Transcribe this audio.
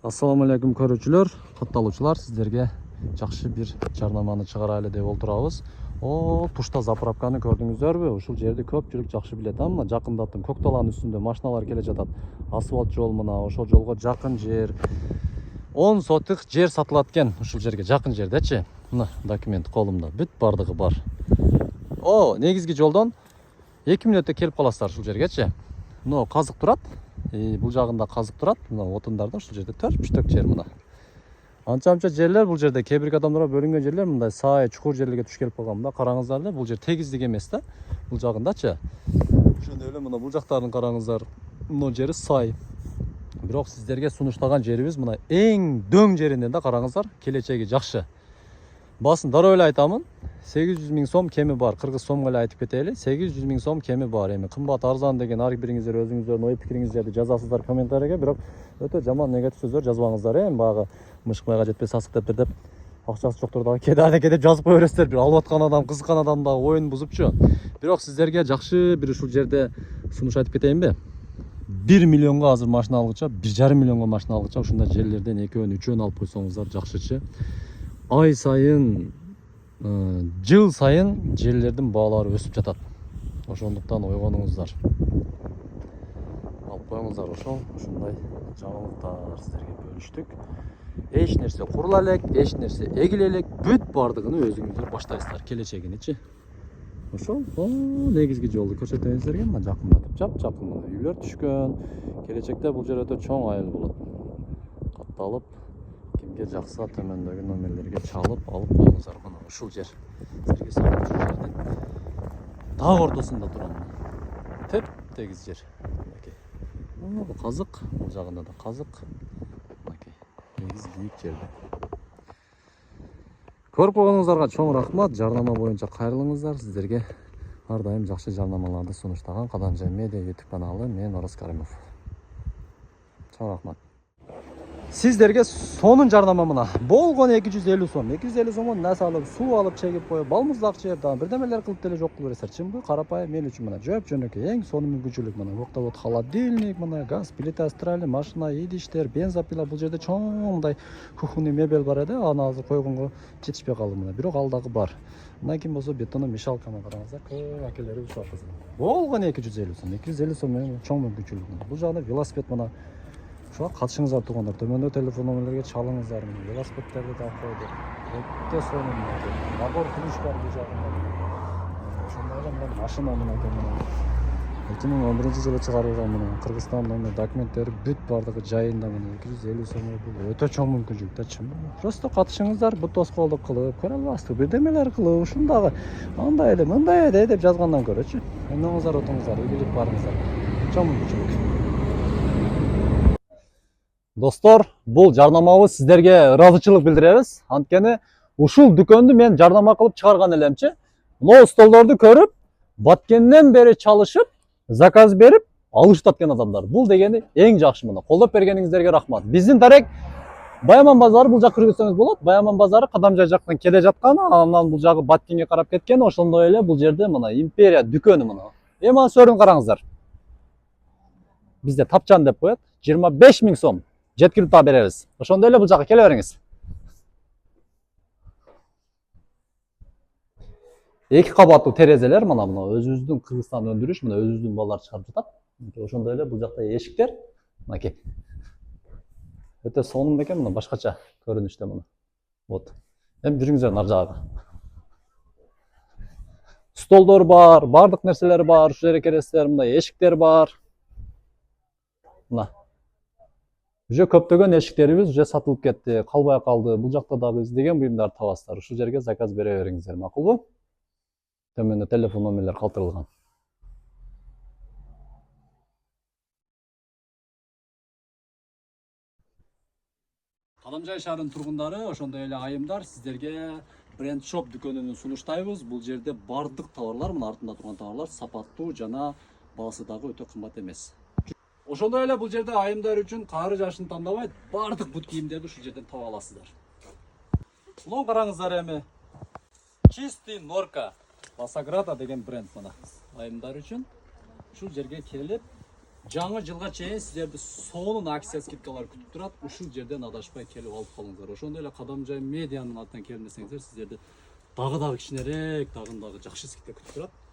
Assalamu alaikum көрүүчүлөр, катталуучулар, сиздерге жакшы бир жарнаманы чыгарайлы деп отурабыз. Тушта заправканы көрдүңүздөрбү? Ушул жерди көпчүлүк жакшы билет. Мына жакындаттым, көк талаанын үстүндө машиналар келе жатат. Асфальт жол мына ошол жолго жакын жер. 10 сотык жер сатылат экен ушул жерге жакын жердечи. Мына документ колумда, бүт бардыгы бар. Негизги жолдон 2 мүнөттө келип каласыздар ушул жергечи. Мына казык турат. Бул жагында казык турат. Мына отундарды ушул жерде төрт жер мына. Анча жерлер бул жерде кээ бир адамдарга бөлүнгөн жерлер мындай сай, чукур жерлерге туш келип калган. Мына караңыздар эле, бул жер тегиздик эмес да. Бул жагындачы. Ошондой эле мына бул жактарын караңыздар. Мына жери сай. Бирок сиздерге сунуштаган жерибиз мына эң дөң жеринен да караңыздар, келечеги жакшы. Басын дароо эле айтамын. 800 000 сом кеми бар. Кыргыз сомго эле айтып кетели. 800 000 сом кеми бар. Эми кымбат арзан деген ар бириңиздер өзүңүздөрдүн ой пикириңиздерди жазасыздар комментарийге, бирок өтө жаман негатив сөздөр жазбаңыздар. Баягы мышкайга жетпей сасык дептир деп акчасы жоктор дагы кеде жазып кое бересиздер. Бир алып аткан адам, кызыккан адам дагы оюн бузупчу. Бирок сиздерге жакшы бир ушул жерде сунуш айтып кетейинби? 1 миллионго азыр машина алгыча, 1,5 миллионго машина алгыча ушундай жерлерден экөөнү, үчөөнү алып койсоңуздар жакшычы. Ай сайын, жыл сайын жерлердин баалары өсүп жатат. Ошондуктан ойгонуңуздар. Алып коюңуздар ушундай жаңылыктар сиздерге бөлүштүк. Эч нерсе курула элек, эч нерсе эгиле элек, бүт бардыгын өзүңүздөр баштайсыздар келечегиничи. Ошол негизги жолду көрсөтөйүн сиздерге. Мына жакындатып, жакын мына үйлөр түшкөн. Келечекте бул жер өтө чоң айыл болот. Катталып, кимге жакса төмөндөгү номерлерге чалып алып коюңуздар. Мына ушул жер. Сиздерге салып ушул жердин дагы ортосунда турам. Теп тегиз жер. Бул казык, бул жагында да казык. Негиз бийик жерде. Көрүп койгонуңуздарга чоң рахмат. Жарнама боюнча кайрылыңыздар. Сиздерге ар дайым жакшы жарнамаларды сунуштаган Кадамжай Медиа YouTube каналы. Мен Орос Каримов. Чоң рахмат. Сиздерге сонун жарнама мына. Болгон 250 сом. 250 сомго нәрсе алып, суу алып чегип коюп, балмуздак жеп, бирдемелер кылып деле жок кылып бересиздер. Чынбы? Карапайым мен үчүн мына жөнөкөй эң сонун мүмкүнчүлүк мына. Октовод холодильник мына, газ плита, стиральный машина, идиштер, бензопила. Бул жерде чоң мындай кухонный мебель бар эди. Аны азыр койгонго жетишпей калды мына. Бирок ал дагы бар. Мына ким болсо бетондон мешалканы караңыздар. Көп акелери ушул кызы. Болгон 250 сом. 250 сом менен чоң мүмкүнчүлүк. Бул жагында велосипед мына. Ошо катышыңыздар туугандар, төмөндө телефон номерлерге чалыңыздар. Велосипедтерди да койду. Өтө сонун. Набор ключ бар бул жагында. Ошондой эле мына машина мына экен. 2011-жылы чыгарылган мына Кыргызстандын документтери бүт бардыгы жайында мына 250 сом бул өтө чоң мүмкүнчүлүк да чын. Просто катышыңыздар, бут тоскоолдук кылып, көрө аласыздар, бирдемелер кылып, ушундагы андай эле, мындай эле деп жазгандан көрөчү. Эмнеңиздер отуңуздар, ийгилик барыңыздар. Чоң мүмкүнчүлүк. Достор, бул жарнамабыз сиздерге ыраазычылык билдиребиз. Анткени ушул дүкөндү мен жарнама кылып чыгарган элемчи. Мына столдорду көрүп, баткенден бери чалышып, заказ берип, алышып атқан адамдар. Бул дегени эң жакшы мына. Колдоп бергениңиздерге рахмат. Биздин дарек Баяман базары бул жак көрсөңүз болот. Баяман базары Кадамжай жактан келе жаткан, анан бул жагы Баткенге карап кеткен. Ошондой эле бул жерде мына Империя дүкөнү мына. Эми сөрүн караңыздар. Бизде тапчан деп коет. 25 000 сом. Жеткирип та беребиз. Ошондой эле бул жакка келе бериңиз. Эки кабаттуу терезелер мына өзүбүздүн Кыргызстан өндүрүш, мына өзүбүздүн балдар чыгарып жатат. Ошондой эле бул жакта эшиктер. Мынакей. Өтө сонун бекен мына башкача көрүнүштө мына. Вот. Эми жүрүңүздөр нар жагы. Столдор бар, бардык нерселер бар, ушул жерге келесиздер, мына эшиктер бар. Мына. Уже көптөгөн эшиктерибиз уже сатылып кетти, калбай калды. Бул жакта дагы издеген буюмдарды табасыздар. Ушул жерге заказ бере бериңиздер, макулбу? Төмөндө телефон номерлер калтырылган. Кадамжай шаарынын тургундары, ошондой эле айымдар сиздерге бренд шоп дүкөнүн сунуштайбыз. Бул жерде бардык товарлар, мына артында турган товарлар сапаттуу жана баасы дагы өтө кымбат эмес. Ошондой эле бул жерде айымдар үчүн кары жашын тандабайт, бардык бут кийимдерди ушул жерден таба аласыздар. Мына караңыздар эми. Чистый Норка Басаграда деген бренд мына. Айымдар үчүн ушул жерге келип, Жаңы жылга чейин сиздерди сонун акция скидкалар күтүп турат. Ушул жерден адашпай келип алып калыңыздар. Ошондой эле Кадамжай медианын атынан келмесеңиздер, сиздерди дагы кичинерээк, дагы жакшы скидка күтүп турат.